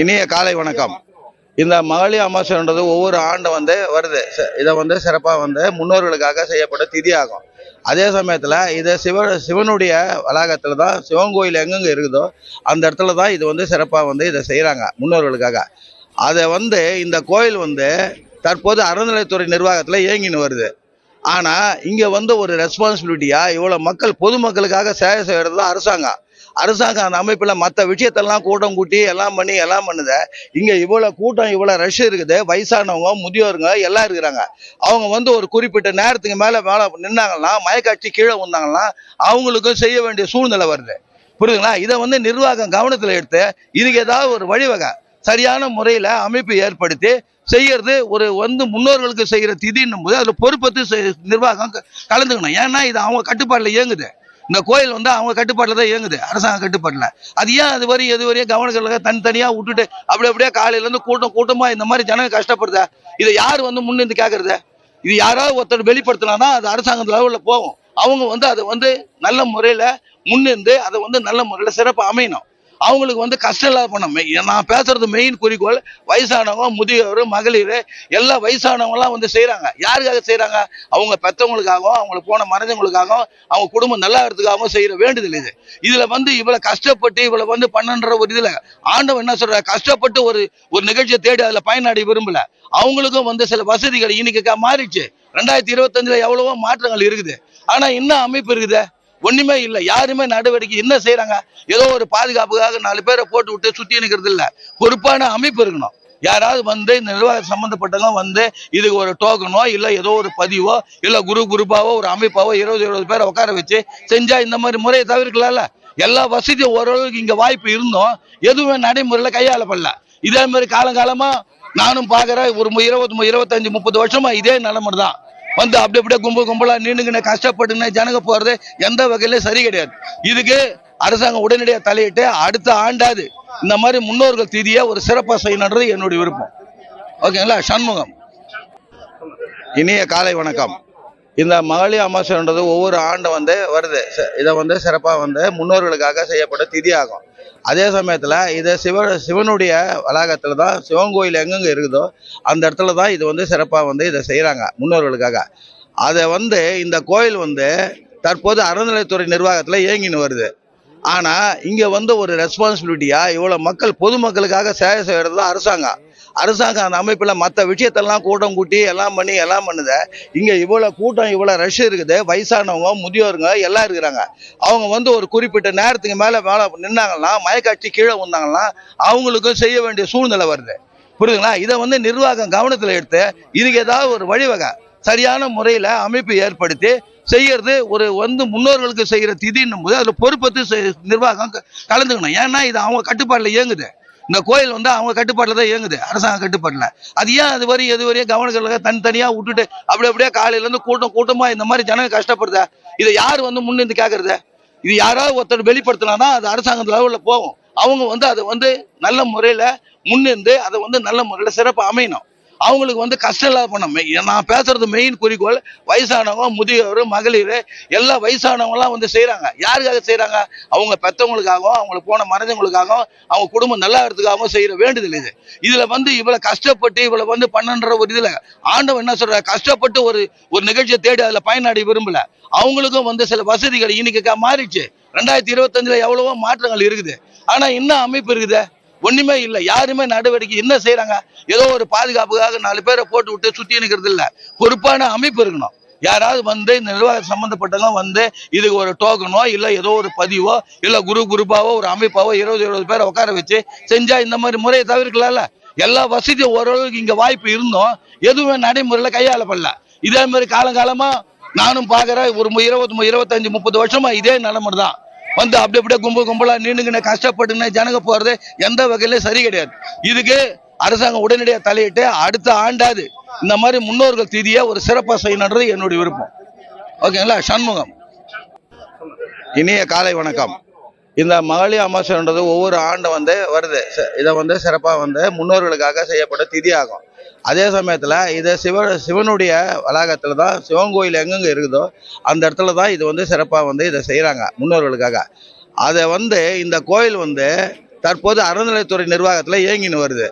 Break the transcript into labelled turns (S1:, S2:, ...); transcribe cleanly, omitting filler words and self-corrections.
S1: இனிய காலை வணக்கம். இந்த மகளிர் அமாவாசைன்றது ஒவ்வொரு ஆண்டு வருது. இதை சிறப்பாக முன்னோர்களுக்காக செய்யப்பட்ட திதி ஆகும். அதே சமயத்தில் இதை சிவனுடைய வளாகத்தில் தான், சிவன் கோயில் எங்கெங்க இருக்குதோ அந்த இடத்துல தான் இது சிறப்பாக இதை செய்கிறாங்க முன்னோர்களுக்காக. அதை இந்த கோயில் தற்போது அறநிலையத்துறை நிர்வாகத்தில் இயங்கின்னு வருது. ஆனால் இங்கே ஒரு ரெஸ்பான்சிபிலிட்டியாக இவ்வளோ மக்கள் பொதுமக்களுக்காக சேவை செய்கிறது தான் அரசாங்கம். அந்த அமைப்பில் மற்ற விஷயத்தெல்லாம் கூட்டம் கூட்டி எல்லாம் பண்ணுது. இங்கே இவ்வளோ கூட்டம், இவ்வளோ ரஷ் இருக்குது. வயசானவங்க, முதியோருங்க எல்லாம் இருக்கிறாங்க. அவங்க ஒரு குறிப்பிட்ட நேரத்துக்கு மேலே நின்னாங்கன்னா, மயக்காட்சி கீழே வந்தாங்கன்னா அவங்களுக்கும் செய்ய வேண்டிய சூழ்நிலை வருது. புரியுதுங்களா? இதை நிர்வாகம் கவனத்தில் எடுத்து இதுக்கு ஏதாவது ஒரு வழிவகை சரியான முறையில் அமைப்பு ஏற்படுத்தி செய்யறது ஒரு முன்னோர்களுக்கு செய்கிற திதின்னும் போது அதில் பொறுப்பத்து நிர்வாகம் கலந்துக்கணும். ஏன்னா இது அவங்க கட்டுப்பாட்டில் இயங்குது. இந்த கோயில் அவங்க கட்டுப்பாட்டில் தான் இயங்குது, அரசாங்க கட்டுப்பாட்டில். அது ஏன் அது வரையும் கவனங்களுக்கு தனித்தனியாக விட்டுட்டு அப்படியே காலையிலேருந்து கூட்டமாக இந்த மாதிரி ஜனங்க கஷ்டப்படுதா? இதை யார் முன்னிருந்து கேட்கறது? இது யாராவது ஒருத்தர் வெளிப்படுத்தினாதான் அது அரசாங்கத்து லெவலில் போகும். அவங்க அதை நல்ல முறையில் முன்னிருந்து அதை நல்ல முறையில் சிறப்பாக அமையணும். அவங்களுக்கு கஷ்டம் இல்லாத பண்ணணும். நான் பேசுறது மெயின் குறிக்கோள் வயசானவங்க, முதியோர், மகளிர், எல்லா வயசானவங்கலாம் செய்கிறாங்க. யாருக்காக செய்கிறாங்க? அவங்க பெற்றவங்களுக்காகவும், அவங்களுக்கு போன மறைஞ்சவங்களுக்காகவும், அவங்க குடும்பம் நல்லா இருக்கிறதுக்காகவும் செய்கிற வேண்டுதல் இது. இதில் இவ்வளோ கஷ்டப்பட்டு இவ்வளோ பண்ணுன்ற ஒரு இதில் ஆண்டவன் என்ன சொல்கிறார்? கஷ்டப்பட்டு ஒரு நிகழ்ச்சியை தேடி அதில் பயனாடி விரும்பல. அவங்களுக்கும் சில வசதிகள் இன்னைக்கு மாறிடுச்சு. 2025 எவ்வளவோ மாற்றங்கள் இருக்குது. ஆனால் இன்னும் அமைப்பு இருக்குது ஒண்ணுமே இல்லை. யாருமே நடவடிக்கை என்ன செய்யறாங்க? ஏதோ ஒரு பாதுகாப்புக்காக 4 பேரை போட்டு விட்டு சுத்தி நிற்கிறது இல்லை. பொறுப்பான அமைப்பு இருக்கணும். யாராவது இந்த நிர்வாக சம்பந்தப்பட்டவங்க இதுக்கு ஒரு டோக்கனோ இல்லை ஏதோ ஒரு பதிவோ இல்லை குரூப்பாவோ ஒரு அமைப்பாவோ 20 பேரை உட்கார வச்சு செஞ்சா இந்த மாதிரி முறையை தவிர்க்கலாம்ல. எல்லா வசதியும் ஓரளவுக்கு இங்க வாய்ப்பு இருந்தோம், எதுவுமே நடைமுறையில் கையாளப்படல. இதே மாதிரி காலங்காலமா நானும் பாக்குறேன். ஒரு 25 30 வருஷமா இதே நிலைமை தான். அப்படியே கும்பலா நின்னுங்க கஷ்டப்பட்டு ஜனங்க போறது எந்த வகையில சரி கிடையாது. இதுக்கு அரசாங்கம் உடனடியாக தலையிட்டு அடுத்த ஆண்டாது இந்த மாதிரி முன்னோர்கள் திதியை ஒரு சிறப்பாக செய்யணுன்றது என்னுடைய விருப்பம். ஓகேங்களா? சண்முகம். இனிய காலை வணக்கம். இந்த மகளிர் அமாவாசைன்றது ஒவ்வொரு ஆண்டு வருது. இதை சிறப்பாக முன்னோர்களுக்காக செய்யப்பட்ட திதி ஆகும். அதே சமயத்தில் இதை சிவனுடைய வளாகத்தில் தான், சிவன் கோயில் எங்கெங்க இருக்குதோ அந்த இடத்துல தான் இது சிறப்பாக இதை செய்கிறாங்க முன்னோர்களுக்காக. அதை இந்த கோயில் தற்போது அறநிலையத்துறை நிர்வாகத்தில் இயங்கின்னு வருது. ஆனால் இங்கே ஒரு ரெஸ்பான்சிபிலிட்டியாக இவ்வளோ மக்கள் பொதுமக்களுக்காக சேவை செய்கிறது தான் அரசாங்கம். அந்த அமைப்பில் மற்ற விஷயத்தெல்லாம் கூட்டம் கூட்டி எல்லாம் பண்ணுது. இங்கே இவ்வளோ கூட்டம், இவ்வளோ ரஷ் இருக்குது. வயசானவங்க, முதியோருங்க எல்லாம் இருக்கிறாங்க. அவங்க ஒரு குறிப்பிட்ட நேரத்துக்கு மேலே நின்னாங்கன்னா, மயக்காட்சி கீழே வந்தாங்கன்னா அவங்களுக்கும் செய்ய வேண்டிய சூழ்நிலை வருது. புரியுதுங்களா? இதை நிர்வாகம் கவனத்தில் எடுத்து இதுக்கு ஏதாவது ஒரு வழிவகை சரியான முறையில் அமைப்பு ஏற்படுத்தி செய்யறது ஒரு முன்னோர்களுக்கு செய்கிற திதின்னும் போது அதில் பொறுப்பத்து நிர்வாகம் கலந்துக்கணும். ஏன்னா இது அவங்க கட்டுப்பாட்டில் இயங்குது. இந்த கோயில் அவங்க கட்டுப்பாட்டில் தான் இயங்குது, அரசாங்க கட்டுப்பாட்டில். அது ஏன் அது வரையும் கவனங்களுக்கு தனித்தனியாக விட்டுட்டு அப்படியே காலையிலேருந்து கூட்டமாக இந்த மாதிரி ஜனங்க கஷ்டப்படுதா? இதை யார் முன்னிருந்து கேட்கறது? இது யாராவது ஒருத்தர் வெளிப்படுத்தினாதான் அது அரசாங்கத்து லெவலில் போகும். அவங்க அதை நல்ல முறையில் முன்னிருந்து அதை நல்ல முறையில் சிறப்பாக அமையணும். அவங்களுக்கு கஷ்டம் இல்லாத பண்ணணும். நான் பேசுறது மெயின் குறிக்கோள் வயசானவங்க, முதியோர், மகளிர், எல்லா வயசானவங்கலாம் செய்கிறாங்க. யாருக்காக செய்கிறாங்க? அவங்க பெற்றவங்களுக்காகவும், அவங்களுக்கு போன மறைஞ்சவங்களுக்காகவும், அவங்க குடும்பம் நல்லா இருக்கிறதுக்காகவும் செய்கிற வேண்டுதல் இது. இதில் இவ்வளோ கஷ்டப்பட்டு இவ்வளோ பண்ணுன்ற ஒரு இதில் ஆண்டவன் என்ன சொல்கிறார்? கஷ்டப்பட்டு ஒரு நிகழ்ச்சியை தேடி அதில் பயனாடி விரும்பல. அவங்களுக்கும் சில வசதிகள் இன்னைக்கு மாறிடுச்சு. 2025 எவ்வளவோ மாற்றங்கள் இருக்குது. ஆனால் இன்னும் அமைப்பு இருக்குது ஒண்ணுமே இல்லை. யாருமே நடவடிக்கை என்ன செய்யறாங்க? ஏதோ ஒரு பாதுகாப்புக்காக 4 பேரை போட்டு விட்டு சுத்தி நிற்கிறது இல்லை. பொறுப்பான அமைப்பு இருக்கணும். யாராவது இந்த நிர்வாக சம்பந்தப்பட்டவங்க இதுக்கு ஒரு டோக்கனோ இல்லை ஏதோ ஒரு பதிவோ இல்லை குரூப்பாவோ ஒரு அமைப்பாவோ 20 பேரை உட்கார வச்சு செஞ்சா இந்த மாதிரி முறையை தவிர்க்கலாம்ல. எல்லா வசதியும் ஓரளவுக்கு இங்க வாய்ப்பு இருந்தோம், எதுவுமே நடைமுறையில் கையாளப்படல. இதே மாதிரி காலங்காலமா நானும் பாக்குறேன். ஒரு 25 30 வருஷமா இதே நிலைமை தான். அப்படியே கும்பலா நின்னுங்க கஷ்டப்பட்டு ஜனங்க போறது எந்த வகையில சரி கிடையாது. இதுக்கு அரசாங்கம் உடனடியாக தலையிட்டு அடுத்த ஆண்டாது இந்த மாதிரி முன்னோர்கள் திதியை ஒரு சிறப்பாக செய்யணுன்றது என்னுடைய விருப்பம். ஓகேங்களா? சண்முகம். இனிய காலை வணக்கம். இந்த மகளிர் அமாவாசைன்றது ஒவ்வொரு ஆண்டு வருது. இதை சிறப்பாக முன்னோர்களுக்காக செய்யப்பட்ட திதி ஆகும். அதே சமயத்தில் இதை சிவனுடைய வளாகத்தில் தான், சிவன் கோயில் எங்கெங்க இருக்குதோ அந்த இடத்துல தான் இது சிறப்பாக இதை செய்கிறாங்க முன்னோர்களுக்காக. அதை இந்த கோயில் தற்போது அறநிலையத்துறை நிர்வாகத்தில் இயங்கின்னு வருது.